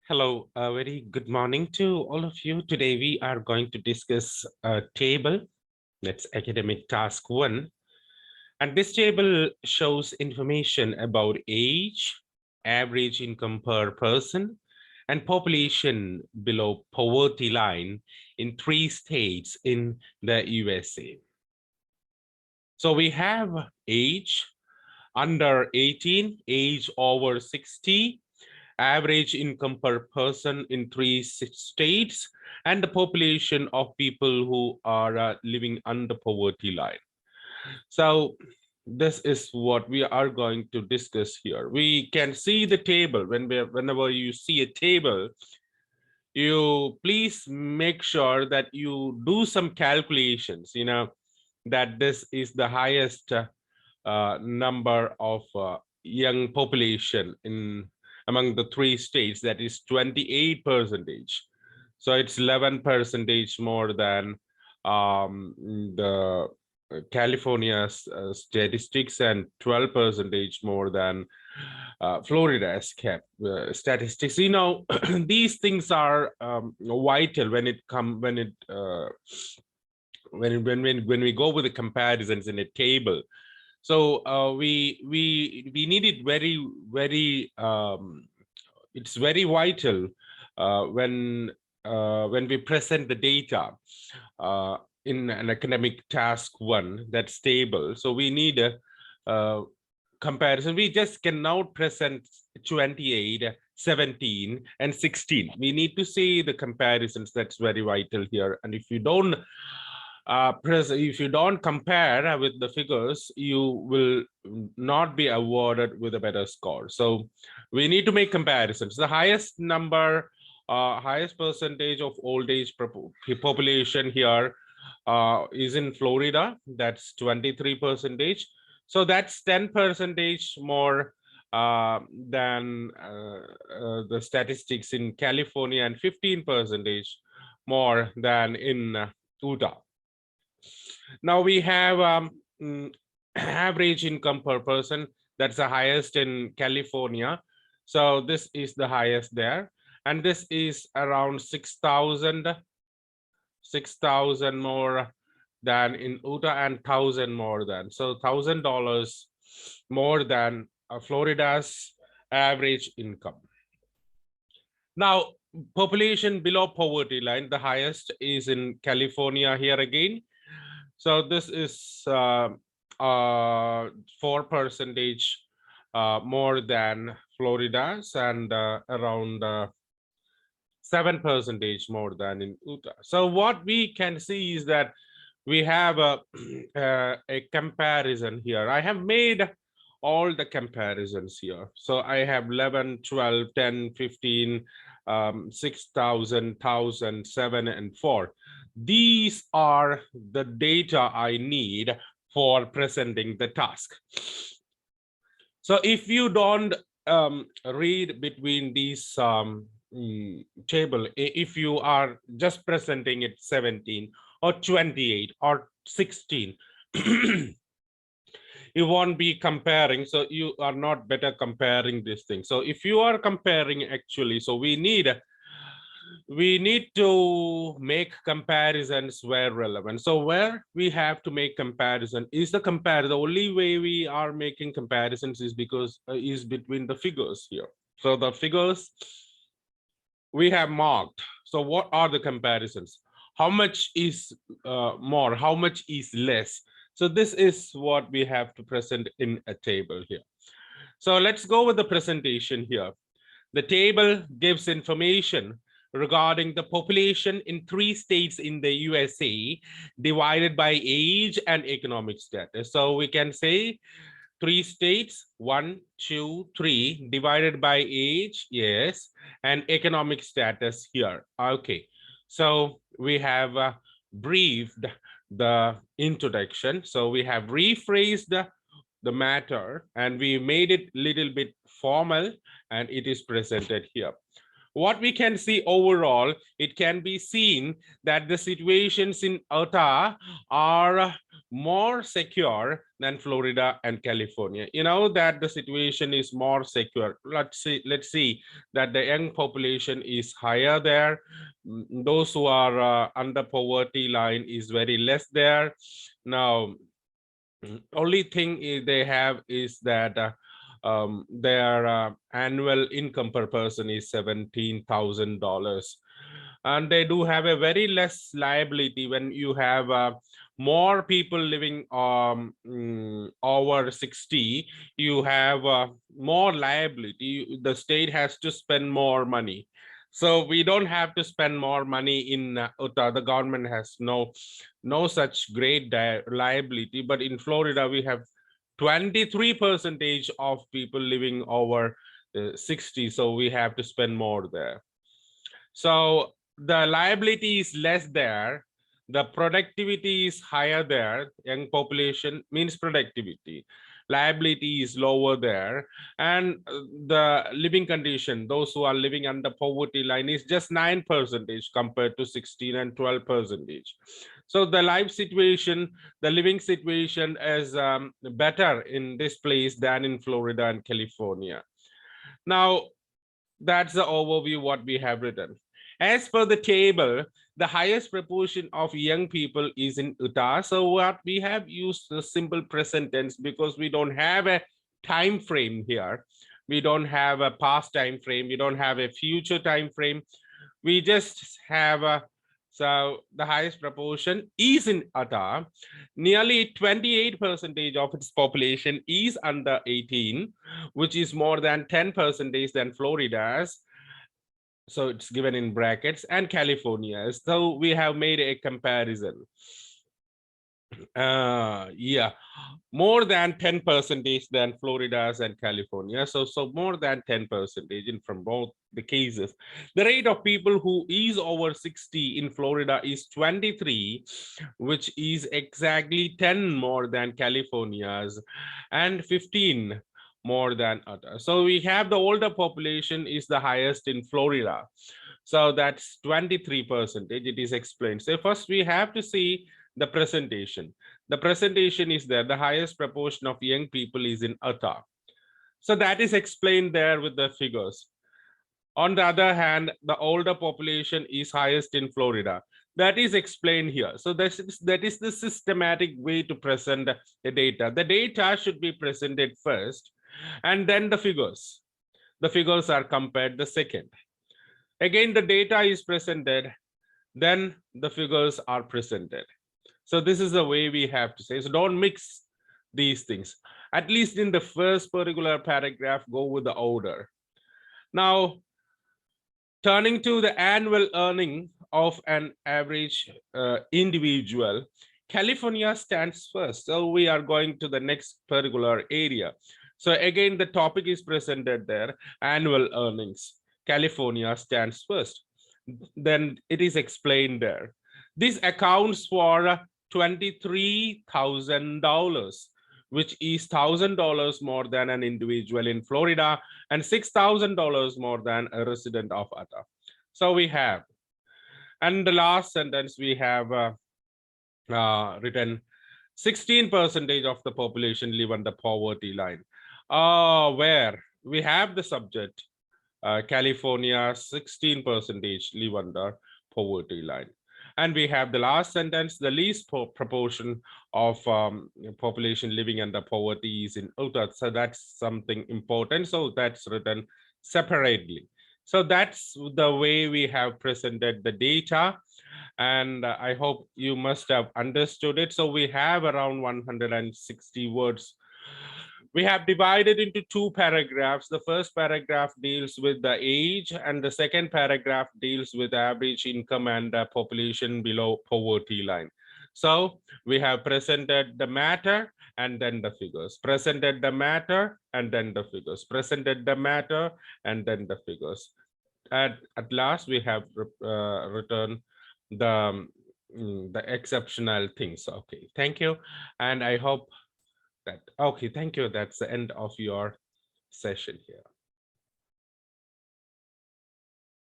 Hello, a very good morning to all of you. Today we are going to discuss a table. That's academic task 1. And this table shows information about age, average income per person, and population below poverty line in 3 states in the USA. So we have age under 18, age over 60, average income per person in 3 states, and the population of people who are living under poverty line. So this is what we are going to discuss here. We can see the table. Whenever you see a table, you please make sure that you do some calculations, that this is the highest number of young population in among the 3 states, that is 28%. So it's 11% more than the California's statistics, and 12% more than Florida's statistics. These things are vital when we go with the comparisons in a table. So we need it very it's very vital when we present the data in an academic task 1 that's stable. So we need a comparison. We just cannot present 28, 17, and 16. We need to see the comparisons. That's very vital here. And if you don't compare with the figures, you will not be awarded with a better score. So we need to make comparisons. The highest number, highest percentage of old age population here is in Florida. That's 23%. So that's 10% more than the statistics in California, and 15% more than in Utah. Now we have average income per person. That's the highest in California. So this is the highest there. And this is around 6,000 more than in Utah, and 1,000 more than. So $1,000 more than Florida's average income. Now, population below poverty line, the highest is in California here again. So this is 4% more than Florida's, and around 7% more than in Utah. So what we can see is that we have a comparison here. I have made all the comparisons here. So I have 11, 12, 10, 15, 6,000, 1,000, 7, and 4. These are the data I need for presenting the task. So if you don't read between these table, if you are just presenting it 17 or 28 or 16, you won't be comparing. So you are not better comparing this thing. So if you are comparing actually, so we need to make comparisons where relevant. So where we have to make comparison is the only way we are making comparisons is because is between the figures here. So the figures we have marked. So what are the comparisons? How much is more? How much is less? So this is what we have to present in a table here. So let's go with the presentation here. The table gives information regarding the population in 3 states in the USA divided by age and economic status. So we can say 3 states, 1, 2, 3, divided by age, yes, and economic status here. Okay, so we have briefed the introduction. So we have rephrased the matter, and we made it a little bit formal, and it is presented here. what we can see overall, it can be seen that the situations in Utah are more secure than Florida and California. You know that the situation is more secure. Let's see that the young population is higher there. Those who are under poverty line is very less there. Now, only thing they have is that their annual income per person is $17,000, and they do have a very less liability. When you have more people living over 60, you have more liability. The state has to spend more money. So we don't have to spend more money in Utah. The government has no such great liability. But in Florida, we have 23% of people living over 60. So we have to spend more there. So the liability is less there. The productivity is higher there. Young population means productivity. Liability is lower there. And the living condition, those who are living under poverty line, is just 9% compared to 16 and 12%. So the life situation, the living situation is better in this place than in Florida and California. Now, that's the overview what we have written. As per the table, the highest proportion of young people is in Utah. So what we have used the simple present tense because we don't have a time frame here. We don't have a past time frame. We don't have a future time frame. We just have a, so the highest proportion is in Utah. Nearly 28% of its population is under 18, which is more than 10% than Florida's. So it's given in brackets, and California. So we have made a comparison. Yeah, more than 10% than Florida's and California. So more than 10% in from both the cases. The rate of people who is over 60 in Florida is 23, which is exactly 10 more than California's and 15 more than others. So we have the older population is the highest in Florida. So that's 23%. It is explained. So first we have to see the presentation. The presentation is there. The highest proportion of young people is in Utah. So that is explained there with the figures. On the other hand, the older population is highest in Florida. That is explained here. So that is the systematic way to present the data. The data should be presented first, and then the figures. The figures are compared the second. Again, the data is presented, then the figures are presented. So this is the way we have to say. So don't mix these things. At least in the first particular paragraph, go with the order. Now, turning to the annual earning of an average individual, California stands first. So we are going to the next particular area. So again, the topic is presented there, annual earnings. California stands first. Then it is explained there. This accounts for $23,000, which is $1,000 more than an individual in Florida and $6,000 more than a resident of Utah. So we have, and the last sentence we have written 16% of the population live under poverty line. Where we have the subject, California 16% live under poverty line. And we have the last sentence, the least proportion of population living under poverty is in Utah. So that's something important. So that's written separately. So that's the way we have presented the data. And I hope you must have understood it. So we have around 160 words. We have divided into two paragraphs. The first paragraph deals with the age, and the second paragraph deals with average income and population below poverty line. So we have presented the matter and then the figures, presented the matter and then the figures, presented the matter and then the figures. At last, we have written the exceptional things. Okay, thank you. And I hope that, okay, thank you. That's the end of your session here.